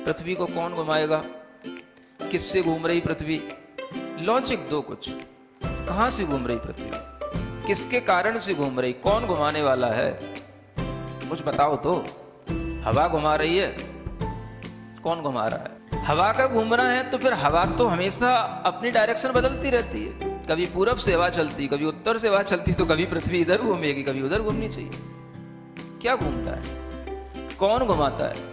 पृथ्वी को कौन घुमाएगा, किससे घूम रही पृथ्वी, लॉजिक दो कुछ। कहां से घूम रही पृथ्वी, किसके कारण से घूम रही, कौन घुमाने वाला है, कुछ बताओ तो। हवा घुमा रही है, कौन घुमा रहा है, हवा का घूमना है तो फिर हवा तो हमेशा अपनी डायरेक्शन बदलती रहती है। कभी पूरब से हवा चलती, कभी उत्तर से हवा चलती, तो कभी पृथ्वी इधर घूमेगी, कभी उधर घूमनी चाहिए। क्या घूमता है, कौन घुमाता है?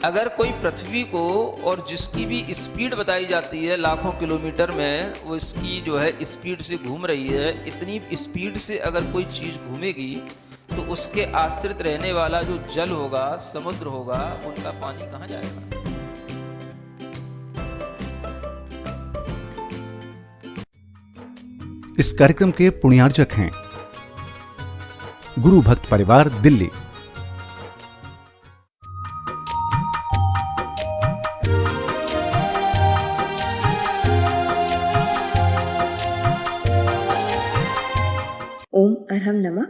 अगर कोई पृथ्वी को, और जिसकी भी स्पीड बताई जाती है लाखों किलोमीटर में, वो इसकी जो है स्पीड से घूम रही है, इतनी स्पीड से अगर कोई चीज घूमेगी तो उसके आश्रित रहने वाला जो जल होगा, समुद्र होगा, उनका पानी कहां जाएगा? इस कार्यक्रम के पुण्यार्जक हैं गुरु भक्त परिवार, दिल्ली। ओम अरहम नमः।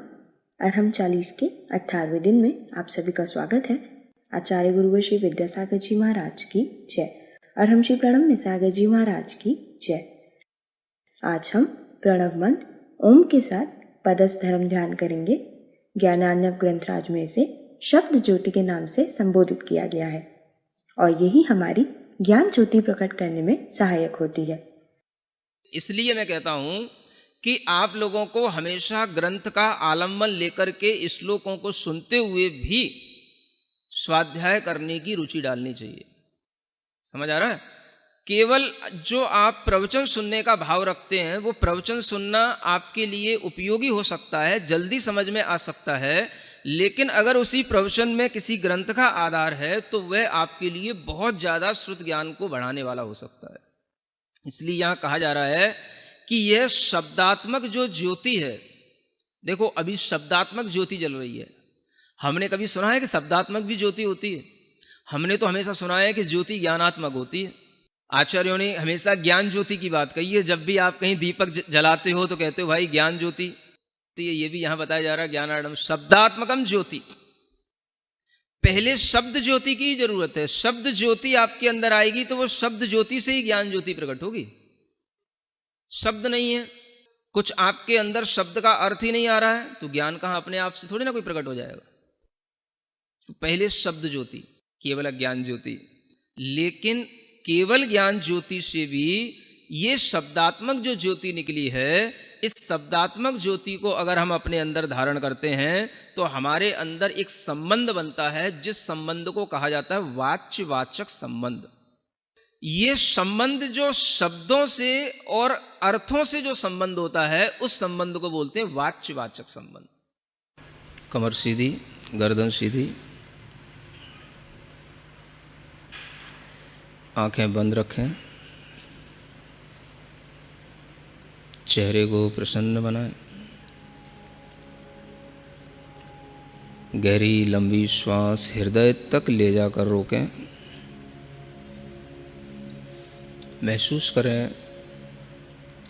अरहम 40 के 18वें दिन में आप सभी का स्वागत है। आचार्य गुरुवर श्री विद्यासागर जी महाराज की जय। अरहम श्री प्रणव मिसागर जी महाराज की जय। आज हम प्रणव मंत्र ओम के साथ पदस्थ धर्म ध्यान करेंगे। ज्ञानार्णव ग्रंथराज में इसे शब्द ज्योति के नाम से संबोधित किया गया है और यही हमारी ज्ञान ज्योति प्रकट करने में सहायक होती है। इसलिए मैं कहता हूं कि आप लोगों को हमेशा ग्रंथ का आलम्बन लेकर के श्लोकों को सुनते हुए भी स्वाध्याय करने की रुचि डालनी चाहिए। समझ आ रहा है? केवल जो आप प्रवचन सुनने का भाव रखते हैं, वो प्रवचन सुनना आपके लिए उपयोगी हो सकता है, जल्दी समझ में आ सकता है, लेकिन अगर उसी प्रवचन में किसी ग्रंथ का आधार है तो वह आपके लिए बहुत ज्यादा श्रुत ज्ञान को बढ़ाने वाला हो सकता है। इसलिए यहां कहा जा रहा है कि यह शब्दात्मक जो ज्योति है, देखो अभी शब्दात्मक ज्योति जल रही है। हमने कभी सुना है कि शब्दात्मक भी ज्योति होती है? हमने तो हमेशा सुना है कि ज्योति ज्ञानात्मक होती है। आचार्यों ने हमेशा ज्ञान ज्योति की बात कही है। जब भी आप कहीं दीपक जलाते हो तो कहते हो भाई ज्ञान ज्योति, तो ये भी यहां बताया जा रहा है ज्ञानार्णव शब्दात्मकम ज्योति। पहले शब्द ज्योति की जरूरत है। शब्द ज्योति आपके अंदर आएगी तो वो शब्द ज्योति से ही ज्ञान ज्योति प्रकट होगी। शब्द नहीं है, कुछ आपके अंदर शब्द का अर्थ ही नहीं आ रहा है, तो ज्ञान कहां अपने आप से थोड़ी ना कोई प्रकट हो जाएगा। तो पहले शब्द ज्योति, केवल ज्ञान ज्योति। लेकिन केवल ज्ञान ज्योति से भी ये शब्दात्मक जो ज्योति निकली है, इस शब्दात्मक ज्योति को अगर हम अपने अंदर धारण करते हैं तो हमारे अंदर एक संबंध बनता है, जिस संबंध को कहा जाता है वाच्य वाचक संबंध। ये संबंध जो शब्दों से और अर्थों से जो संबंध होता है, उस संबंध को बोलते हैं वाच्य वाचक संबंध। कमर सीधी, गर्दन सीधी, आंखें बंद रखें, चेहरे को प्रसन्न बनाएं, गहरी लंबी श्वास हृदय तक ले जाकर रोकें। महसूस करें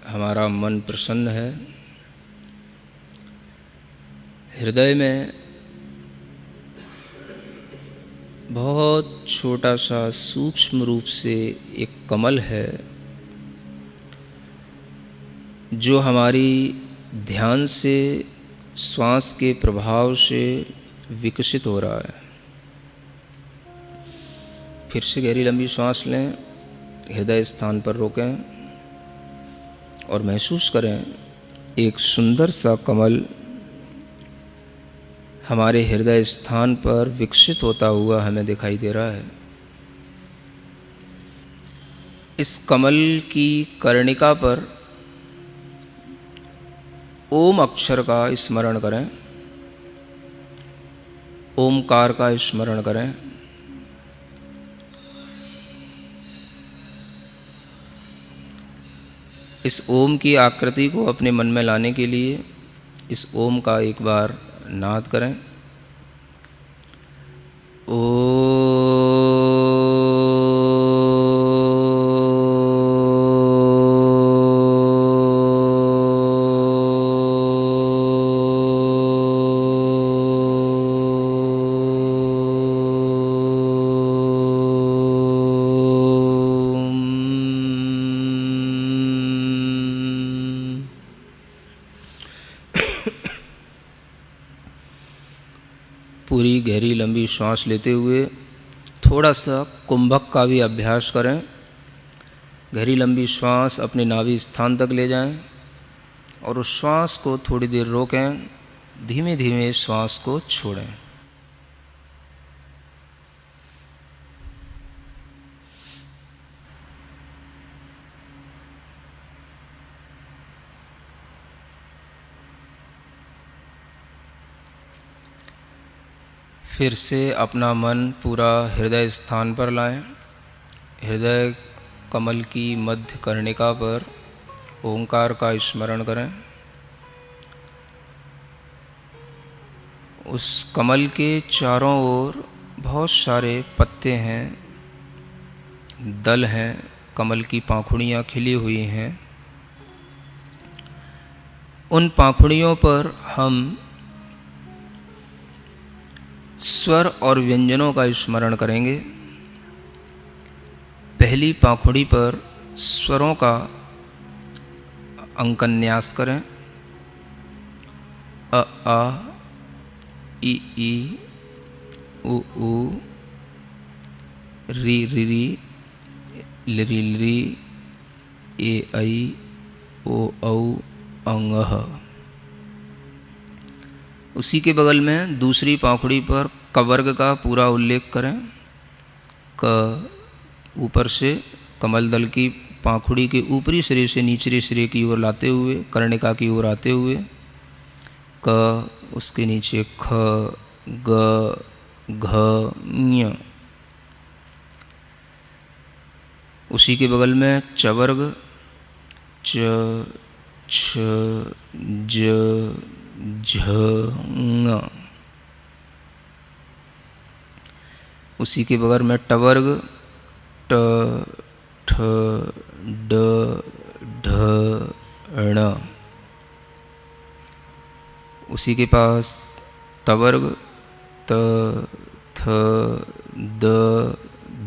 हमारा मन प्रसन्न है। हृदय में बहुत छोटा सा सूक्ष्म रूप से एक कमल है जो हमारी ध्यान से, श्वास के प्रभाव से विकसित हो रहा है। फिर से गहरी लंबी श्वास लें, हृदय स्थान पर रोकें और महसूस करें एक सुंदर सा कमल हमारे हृदय स्थान पर विकसित होता हुआ हमें दिखाई दे रहा है। इस कमल की कर्णिका पर ओम अक्षर का स्मरण करें, ओमकार का स्मरण करें। इस ओम की आकृति को अपने मन में लाने के लिए इस ओम का एक बार नाद करें। पूरी गहरी लंबी श्वास लेते हुए थोड़ा सा कुंभक का भी अभ्यास करें। गहरी लंबी श्वास अपने नाभि स्थान तक ले जाएं और उस श्वास को थोड़ी देर रोकें, धीमे धीमे श्वास को छोड़ें। फिर से अपना मन पूरा हृदय स्थान पर लाएं। हृदय कमल की मध्य कर्णिका पर ओंकार का स्मरण करें। उस कमल के चारों ओर बहुत सारे पत्ते हैं, दल हैं, कमल की पाखुड़ियाँ खिली हुई हैं। उन पाखुड़ियों पर हम स्वर और व्यंजनों का स्मरण करेंगे। पहली पाखुड़ी पर स्वरों का अंकन्यास करें। अ आ, इ ई, उ ऊ, री री री, लिरी लिरी, ए ऐ, ओ औ, अंग ह। उसी के बगल में दूसरी पाखुड़ी पर कवर्ग का पूरा उल्लेख करें। क ऊपर से कमल दल की पाखुड़ी के ऊपरी सिरे से निचले सिरे की ओर लाते हुए कर्णिका की ओर आते हुए क, उसके नीचे ख, ग, घ, ञ। उसी के बगल में चवर्ग च, छ, ज, झ, ङ। उसी के बगल में टवर्ग ट, ठ, ड, ढ, ण। उसी के पास तवर्ग त, थ, द,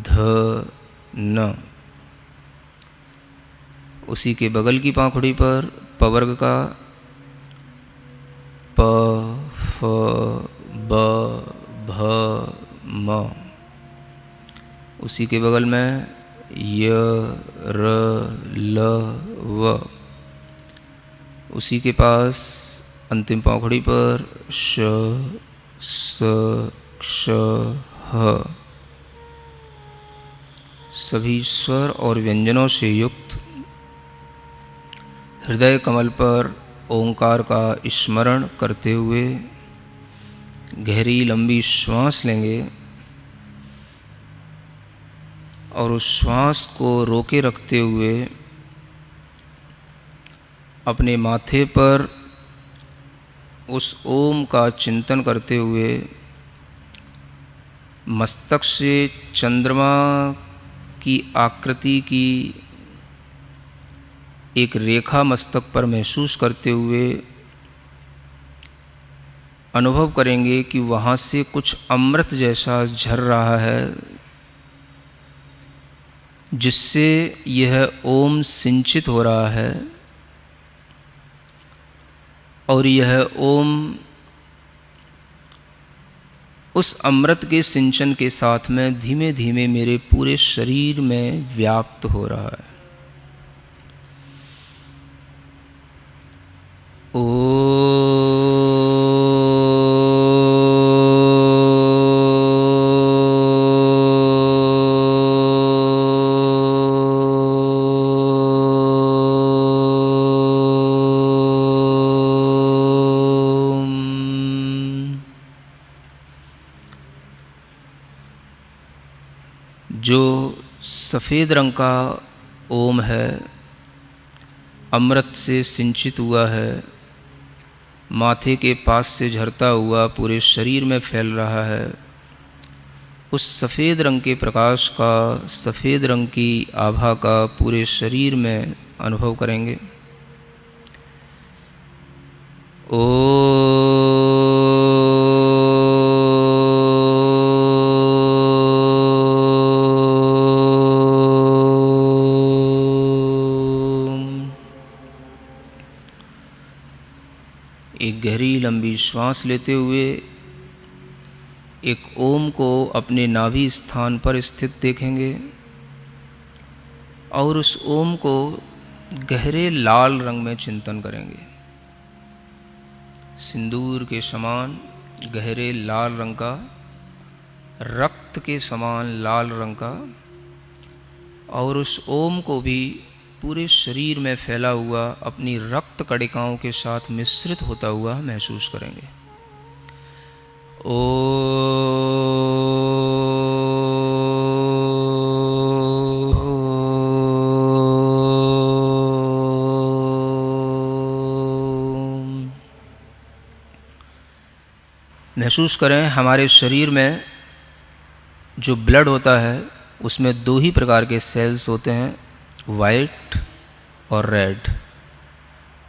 ध, न। उसी के बगल की पाखुड़ी पर पवर्ग का प, फ, ब, भ, म। उसी के बगल में य, र, ल, व। उसी के पास अंतिम पाखुड़ी पर श, स, क्ष, ह। सभी स्वर और व्यंजनों से युक्त हृदय कमल पर ओंकार का स्मरण करते हुए गहरी लंबी श्वास लेंगे और उस श्वास को रोके रखते हुए अपने माथे पर उस ओम का चिंतन करते हुए मस्तक से चंद्रमा की आकृति की एक रेखा मस्तक पर महसूस करते हुए अनुभव करेंगे कि वहाँ से कुछ अमृत जैसा झर रहा है, जिससे यह ओम सिंचित हो रहा है और यह ओम उस अमृत के सिंचन के साथ में धीमे धीमे मेरे पूरे शरीर में व्याप्त हो रहा है। जो सफ़ेद रंग का ओम है, अमृत से सिंचित हुआ है, माथे के पास से झरता हुआ पूरे शरीर में फैल रहा है, उस सफ़ेद रंग के प्रकाश का, सफ़ेद रंग की आभा का पूरे शरीर में अनुभव करेंगे। एक गहरी लंबी श्वास लेते हुए एक ओम को अपने नाभि स्थान पर स्थित देखेंगे और उस ओम को गहरे लाल रंग में चिंतन करेंगे। सिंदूर के समान गहरे लाल रंग का, रक्त के समान लाल रंग का, और उस ओम को भी पूरे शरीर में फैला हुआ अपनी रक्त कणिकाओं के साथ मिश्रित होता हुआ महसूस करेंगे। महसूस करें हमारे शरीर में जो ब्लड होता है उसमें दो ही प्रकार के सेल्स होते हैं, वाइट और रेड।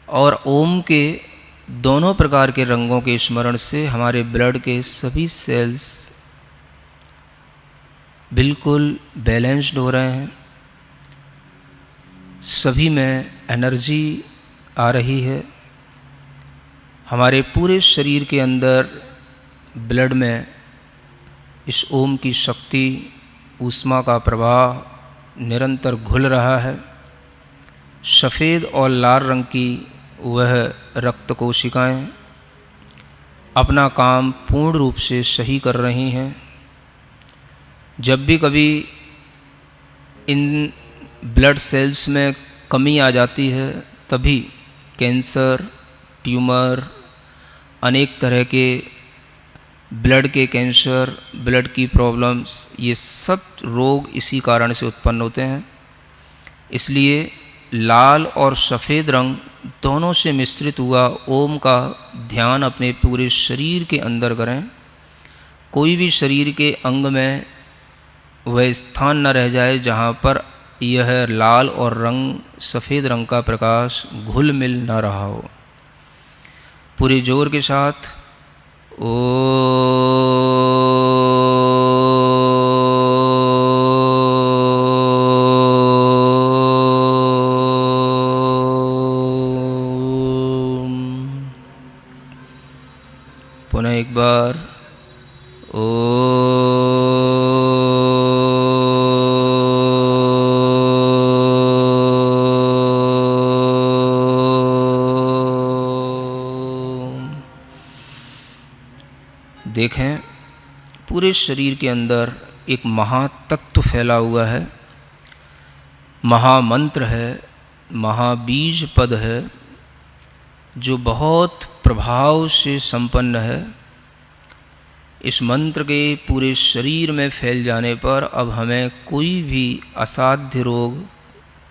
और ओम के दोनों प्रकार के रंगों के स्मरण से हमारे ब्लड के सभी सेल्स बिल्कुल बैलेंस्ड हो रहे हैं, सभी में एनर्जी आ रही है। हमारे पूरे शरीर के अंदर ब्लड में इस ओम की शक्ति, ऊष्मा का प्रवाह निरंतर घुल रहा है। सफ़ेद और लाल रंग की वह रक्त कोशिकाएं अपना काम पूर्ण रूप से सही कर रही हैं। जब भी कभी इन ब्लड सेल्स में कमी आ जाती है तभी कैंसर, ट्यूमर, अनेक तरह के ब्लड के कैंसर, ब्लड की प्रॉब्लम्स, ये सब रोग इसी कारण से उत्पन्न होते हैं। इसलिए लाल और सफ़ेद रंग दोनों से मिश्रित हुआ ओम का ध्यान अपने पूरे शरीर के अंदर करें। कोई भी शरीर के अंग में वह स्थान न रह जाए जहाँ पर यह लाल और सफ़ेद रंग का प्रकाश घुल मिल न रहा हो। पूरे जोर के साथ पुनः एक बार देखें पूरे शरीर के अंदर एक महातत्व फैला हुआ है, महामंत्र है, महाबीज पद है जो बहुत प्रभाव से संपन्न है। इस मंत्र के पूरे शरीर में फैल जाने पर अब हमें कोई भी असाध्य रोग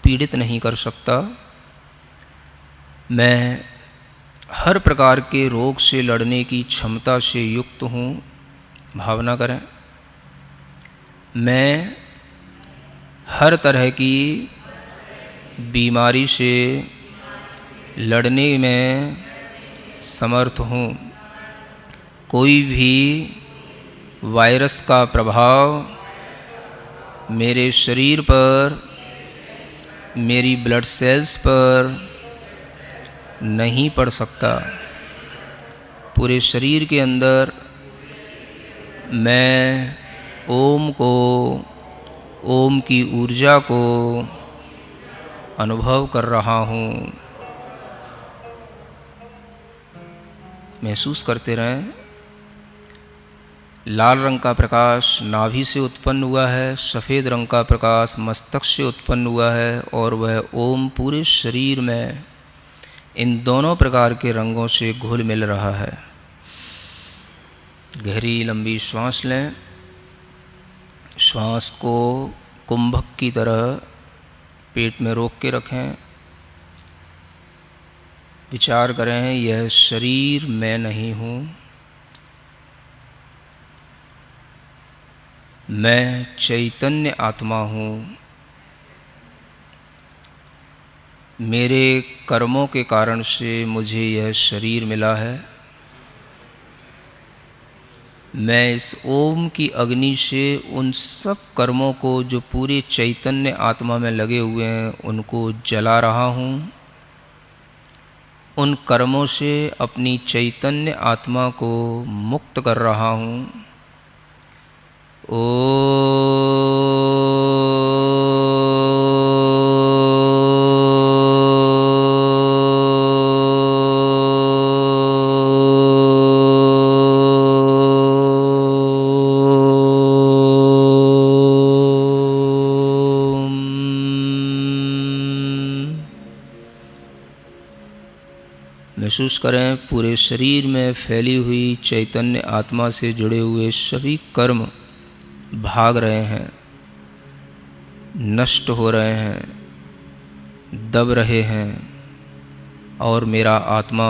पीड़ित नहीं कर सकता। मैं हर प्रकार के रोग से लड़ने की क्षमता से युक्त हूँ। भावना करें, मैं हर तरह की बीमारी से लड़ने में समर्थ हूँ। कोई भी वायरस का प्रभाव मेरे शरीर पर, मेरी ब्लड सेल्स पर नहीं पड़ सकता। पूरे शरीर के अंदर मैं ओम को, ओम की ऊर्जा को अनुभव कर रहा हूँ। महसूस करते रहें। लाल रंग का प्रकाश नाभि से उत्पन्न हुआ है, सफ़ेद रंग का प्रकाश मस्तक से उत्पन्न हुआ है और वह ओम पूरे शरीर में इन दोनों प्रकार के रंगों से घुल मिल रहा है। गहरी लंबी श्वास लें। श्वास को कुंभक की तरह पेट में रोक के रखें। विचार करें, यह शरीर मैं नहीं हूँ, मैं चैतन्य आत्मा हूँ। मेरे कर्मों के कारण से मुझे यह शरीर मिला है। मैं इस ओम की अग्नि से उन सब कर्मों को जो पूरे चैतन्य आत्मा में लगे हुए हैं उनको जला रहा हूँ। उन कर्मों से अपनी चैतन्य आत्मा को मुक्त कर रहा हूँ। महसूस करें पूरे शरीर में फैली हुई चैतन्य आत्मा से जुड़े हुए सभी कर्म भाग रहे हैं, नष्ट हो रहे हैं, दब रहे हैं और मेरा आत्मा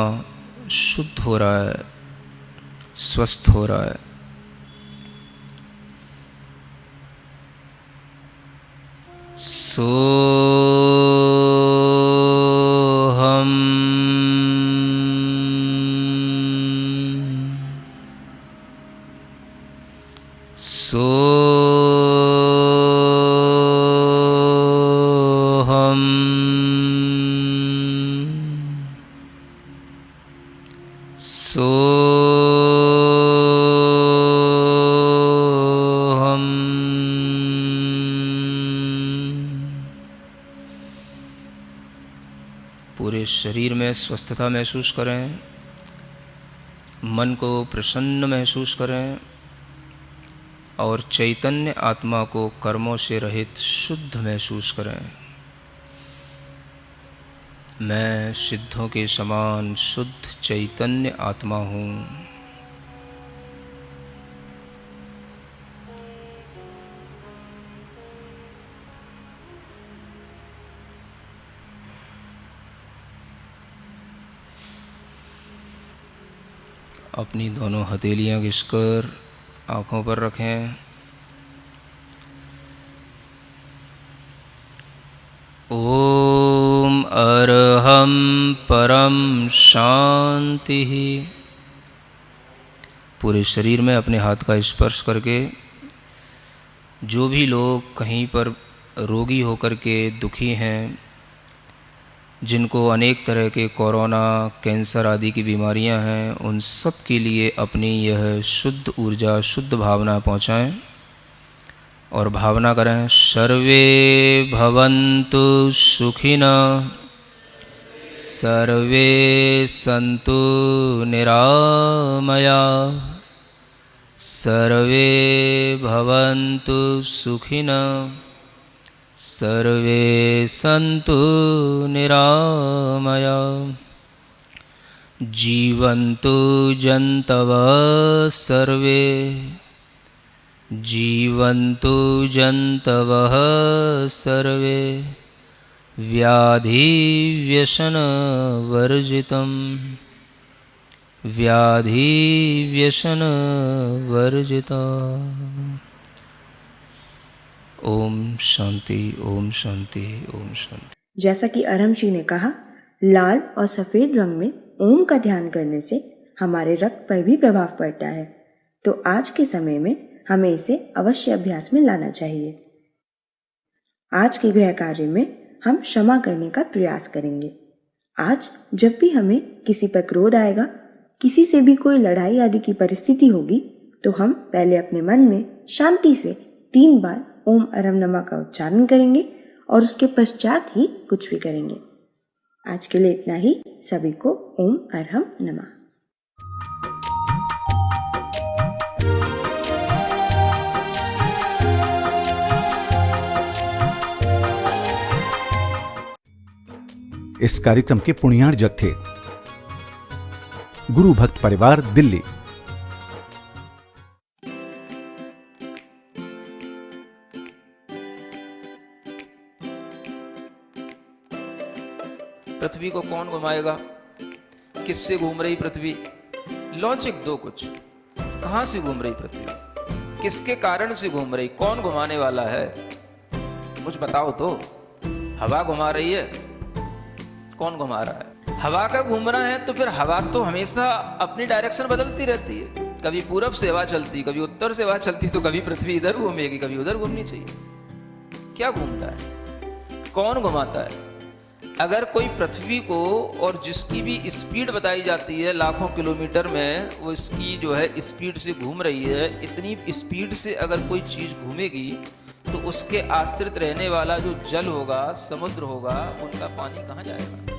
शुद्ध हो रहा है, स्वस्थ हो रहा है। पूरे शरीर में स्वस्थता महसूस करें, मन को प्रसन्न महसूस करें और चैतन्य आत्मा को कर्मों से रहित शुद्ध महसूस करें। मैं सिद्धों के समान शुद्ध चैतन्य आत्मा हूँ। अपनी दोनों हथेलियाँ घिसकर आँखों पर रखें। ओम अरहम परम शांति। पूरे शरीर में अपने हाथ का स्पर्श करके जो भी लोग कहीं पर रोगी होकर के दुखी हैं, जिनको अनेक तरह के कोरोना, कैंसर आदि की बीमारियां हैं, उन सब के लिए अपनी यह शुद्ध ऊर्जा, शुद्ध भावना पहुंचाएं और भावना करें, सर्वे भवन्तु सुखिनः, सर्वे सन्तु निरामयाः, सर्वे भवन्तु सुखिनः, सर्वे सन्तु निरामयाः, जीवन्तु जन्तवः सर्वे, जीवन्तु जन्तवः सर्वे, व्याधिव्यसनवर्जितं, व्याधिव्यसनवर्जितम्। ओम शांति, ओम शांति, ओम शांति। जैसा कि अरहम ने कहा, लाल और सफेद रंग में ओम का ध्यान करने से हमारे रक्त पर भी प्रभाव पड़ता है, तो आज के समय में हमें इसे अवश्य अभ्यास में लाना चाहिए। आज के गृह कार्य में हम क्षमा करने का प्रयास करेंगे। आज जब भी हमें किसी पर क्रोध आएगा, किसी से भी कोई लड़ाई आदि की परिस्थिति होगी, तो हम पहले अपने मन में शांति से 3 बार ओम अरहम नमः का उच्चारण करेंगे और उसके पश्चात ही कुछ भी करेंगे। आज के लिए इतना ही। सभी को ओम अरहम नमः। इस कार्यक्रम के पुण्यार्जक थे गुरु भक्त परिवार, दिल्ली। पृथ्वी को कौन घुमाएगा? किससे घूम रही पृथ्वी? लॉजिक दो कुछ। कहां से घूम रही पृथ्वी? किसके कारण से घूम रही? कौन घुमाने वाला है? मुझे बताओ तो। हवा घुमा रही है? कौन घुमा रहा है? हवा का घूमना है तो फिर हवा तो हमेशा अपनी डायरेक्शन बदलती रहती है। कभी पूरब से हवा चलती, कभी उत्तर से हवा चलती, तो कभी पृथ्वी इधर घूमेगी, कभी उधर घूमनी चाहिए। क्या घूमता है? कौन घुमाता है? अगर कोई पृथ्वी को, और जिसकी भी स्पीड बताई जाती है लाखों किलोमीटर में, वो इसकी जो है स्पीड से घूम रही है, इतनी स्पीड से अगर कोई चीज़ घूमेगी तो उसके आश्रित रहने वाला जो जल होगा, समुद्र होगा, उनका पानी कहाँ जाएगा?